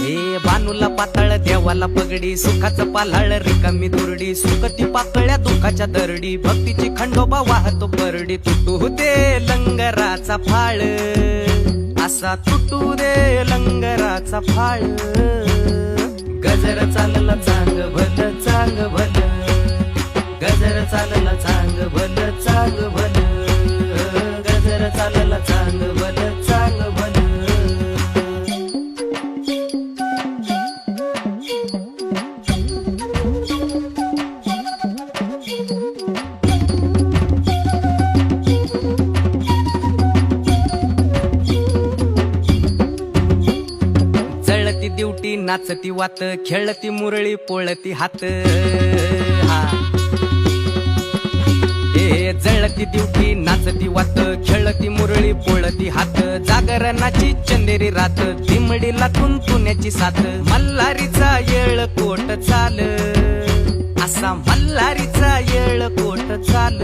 ए बानूला पातळ देवाला पगडी सुखाचं पालाळ रिकामी दुरडी सुकती पातळ्या दुखाच्या दरडी भक्तीची खंडोबा वाहतो परडी तुटू दे लंगराचा फाळ असा तुटू दे लंगराचा फाळ गजर चालला चांग भल चांग भल गजर चालला चांग भल चांग भल गजर चालला चांग भल चांग भल जळती दिवटी नाचती वात खेळती मुरळी पोळती हात ए जळती दिवटी नाचती वात खेळती मुरळी पोळती हात जागरणाची चंदेरी रात दिमडीला तुंतुण्याची साथ मल्हारीचा येळ कोट चाल असा मल्हारीचा येळ कोट चाल